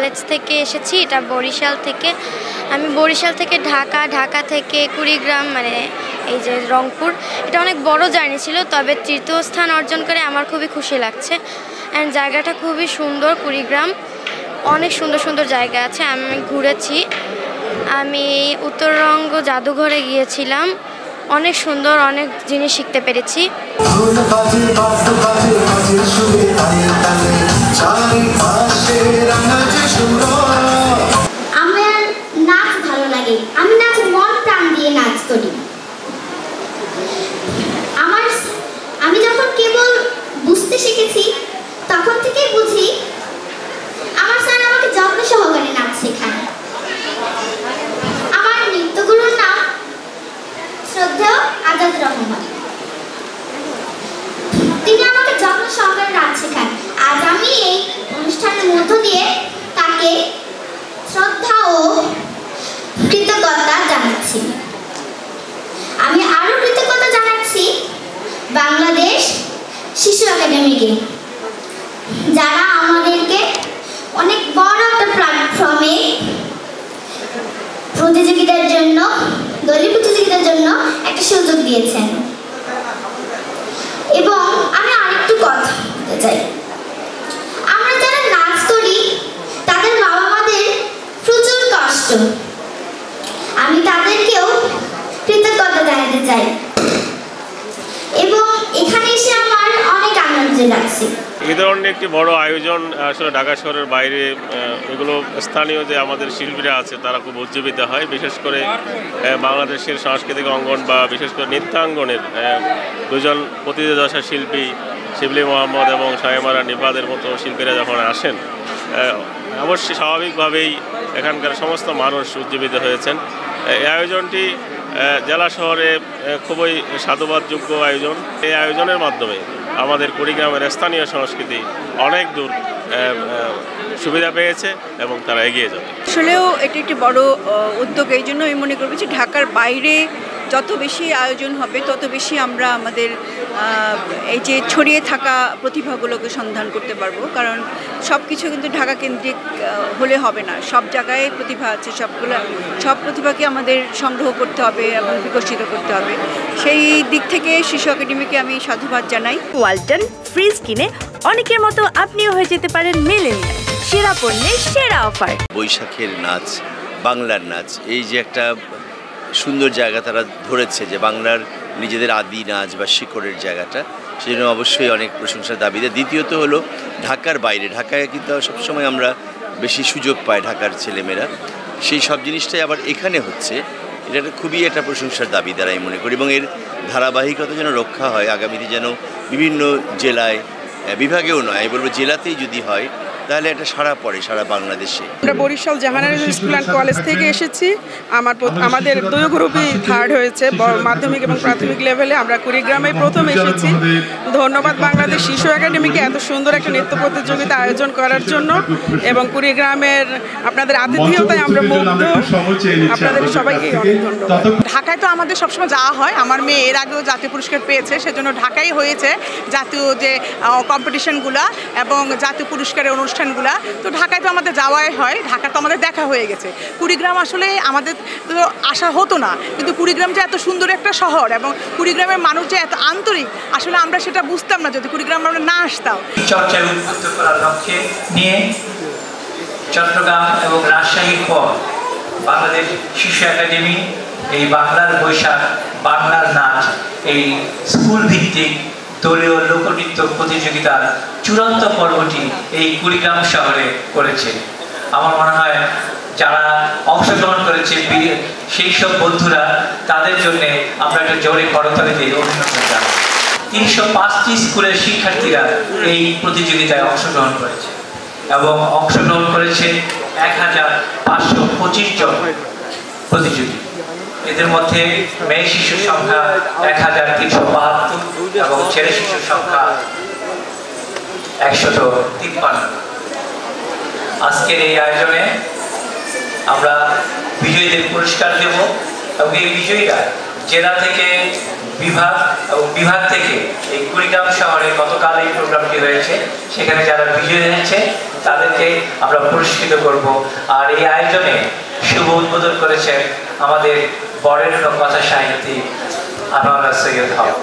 College থেকে এসেছি, এটা বরিশাল থেকে। আমি বরিশাল থেকে ঢাকা থেকে কুড়িগ্রাম, মানে এই যে রংপুর, এটা অনেক বড় জার্নি ছিল, তবে তৃতীয় স্থান অর্জন করে আমার খুবই খুশি লাগছে। অ্যান্ড জায়গাটা খুবই সুন্দর, কুড়িগ্রাম অনেক সুন্দর সুন্দর জায়গা আছে, আমি ঘুরেছি। আমি উত্তরবঙ্গ জাদুঘরে গিয়েছিলাম, অনেক সুন্দর অনেক জিনিস শিখতে পেরেছি। আমার নাচ ভালো লাগে, আমি নাচ মন প্রাণ দিয়ে নাচ করি। আমি যখন কেবল বুঝতে শিখেছি তখন থেকেই বুঝি আমার স্যার আমাকে যত্ন সহকারে নাচ শেখান। আমার নৃত্যগুরুর নাম শ্রদ্ধেয় আজাদ রহমান। তিনি আমাকে যত্ন সহকারে নাচ শেখান। আজ আমি এই অনুষ্ঠানের মধ্য দিয়ে তাকে শ্রদ্ধা ও কৃতজ্ঞতা জানাচ্ছি। আমি আরো কৃতজ্ঞতা জানাচ্ছি বাংলাদেশ শিশু একাডেমিকে, যারা আমাদেরকে অনেক বড় একটা প্ল্যাটফর্মে প্রতিযোগিতার জন্য, দলীয় প্রতিযোগিতার জন্য একটা সুযোগ দিয়েছেন। এবং আমি আরেকটু কথা বলতে চাই, আমরা যারা নাচ করি তাদের বাবা মাদের প্রচুর কষ্ট, আমি তাদেরকেও কৃতজ্ঞতা জানাতে চাই। এবং এখানে এসে আমার অনেক আনন্দ লাগছে। এই ধরনের একটি বড় আয়োজন আসলে ঢাকা শহরের বাইরে, এগুলো স্থানীয় যে আমাদের শিল্পীরা আছে তারা খুব উজ্জীবিত হয়। বিশেষ করে বাংলাদেশের সাংস্কৃতিক অঙ্গন বা বিশেষ করে নৃত্যাঙ্গনের দুজন প্রতিযোগিতা শিল্পী শিবলি মোহাম্মদ এবং শাহেমারা নিবাদের মতো শিল্পীরা যখন আসেন, অবশ্যই স্বাভাবিকভাবেই এখানকার সমস্ত মানুষ উজ্জীবিত হয়েছেন। এই আয়োজনটি জেলা শহরে খুবই সাধুবাদযোগ্য আয়োজন। এই আয়োজনের মাধ্যমে আমাদের কুড়িগ্রামের স্থানীয় সংস্কৃতি অনেক দূর সুবিধা পেয়েছে এবং তারা এগিয়ে যাবে। আসলেও এটি একটি বড় উদ্যোগ। এই জন্য আমি মনে করছি ঢাকার বাইরে যত বেশি আয়োজন হবে তত বেশি আমরা আমাদের এই যে ছড়িয়ে থাকা প্রতিভাগুলোকে সন্ধান করতে পারবো। কারণ সব কিছু কিন্তু ঢাকা কেন্দ্রিক হলে হবে না, সব জায়গায় প্রতিভা আছে, সব প্রতিভাকে আমাদের সংগ্রহ করতে হবে এবং বিকশিত করতে হবে। সেই দিক থেকে শিশু একাডেমিকে আমি সাধুবাদ জানাই। ওয়ালটন ফ্রিজ কিনে অনেকের মতো আপনিও হয়ে যেতে পারেন মিলেনিয়াল, সেরা পণ্যের সেরা অফার। বৈশাখের নাচ, বাংলার নাচ, এই যে একটা সুন্দর জায়গা তারা ধরেছে, যে বাংলার নিজেদের আদি নাচ বা শিকড়ের জায়গাটা, সেজন্য অবশ্যই অনেক প্রশংসার দাবিদার। দ্বিতীয়ত হলো ঢাকার বাইরে, ঢাকায় কিন্তু সবসময় আমরা বেশি সুযোগ পাই ঢাকার ছেলেমেয়েরা, সেই সব জিনিসটাই আবার এখানে হচ্ছে, এটা খুবই একটা প্রশংসার দাবিদার আমি মনে করি। এবং এর ধারাবাহিকতা যেন রক্ষা হয়, আগামীতে যেন বিভিন্ন জেলায়, বিভাগেও নয়, আমি বলবো জেলাতেই যদি হয় তাহলে একটা সাড়া পড়ে সারা বাংলাদেশে। আমরা Barishal Jahanara school and college থেকে এসেছি। আমাদের দুই গ্রুপই থার্ড হয়েছে, মাধ্যমিক এবং প্রাথমিক লেভেলে। আমরা কুড়িগ্রামে প্রথম এসেছি। ধন্যবাদ বাংলাদেশ শিশু একাডেমিকে এত সুন্দর একটা নৃত্য প্রতিযোগিতা আয়োজন করার জন্য, এবং কুড়িগ্রামের আপনাদের আতিথেয়তায় আমরা মুগ্ধ। আপনাদের সবাইকে অনেক ধন্যবাদ। ঢাকায় তো আমাদের সবসময় যাওয়া হয়, আমার মেয়ে এর আগেও জাতীয় পুরস্কার পেয়েছে, সেজন্য ঢাকাই হয়েছে জাতীয় যে কম্পিটিশনগুলো এবং জাতীয় পুরস্কারের অনুষ্ঠানগুলা, তো ঢাকায় তো আমাদের যাওয়াই হয়, ঢাকা তো আমাদের দেখা হয়ে গেছে। কুড়িগ্রাম আসলে আমাদের তো আসা হতো না, কিন্তু কুড়িগ্রাম যে এত সুন্দর একটা শহর এবং কুড়িগ্রামের মানুষ যে এত আন্তরিক, আসলে আমরা সেটা বুঝতাম না যদি কুড়িগ্রাম আমরা না আসতাম। চর্চায় উদ্বুদ্ধ করার লক্ষ্যে নিয়ে চট্টগ্রাম এবং রাজশাহীর পর বাংলাদেশ শিশু একাডেমি এই বাংলার বৈশাখ, বাংলার নাচ, এই স্কুল ভিত্তিক দলীয় লোকনৃত্য প্রতিযোগিতার চূড়ান্ত পর্বটি এই কুড়িগ্রাম শহরে করেছে। আমার মনে হয় যারা অংশগ্রহণ করেছে সেই সব বন্ধুরা, তাদের জন্য আমরা একটা জোরে করতালি দিয়ে অভিনন্দন জানাই। 305টি স্কুলের শিক্ষার্থীরা এই প্রতিযোগিতায় অংশগ্রহণ করেছে এবং অংশগ্রহণ করেছে 1525 জন প্রতিযোগী। এদের মধ্যে মেয়ে শিশুর সংখ্যা 1372 এবং ছেলে শিশুর সংখ্যা 153। আজকের এই আয়োজনে আমরা বিজয়ীদের পুরস্কার দেব এবং এই বিজয়ীরা জেলা থেকে বিভাগ এবং বিভাগ থেকে এই কুড়িগ্রাম শহরে গতকাল এই প্রোগ্রামটি হয়েছে, সেখানে যারা বিজয়ী হয়েছে তাদেরকে আমরা পুরস্কৃত করব। আর এই আয়োজনে শুভ উদ্বোধন করেছেন আমাদের বরেণ্য কথা সাহিত্যিক আনোয়ার সৈয়দ হক।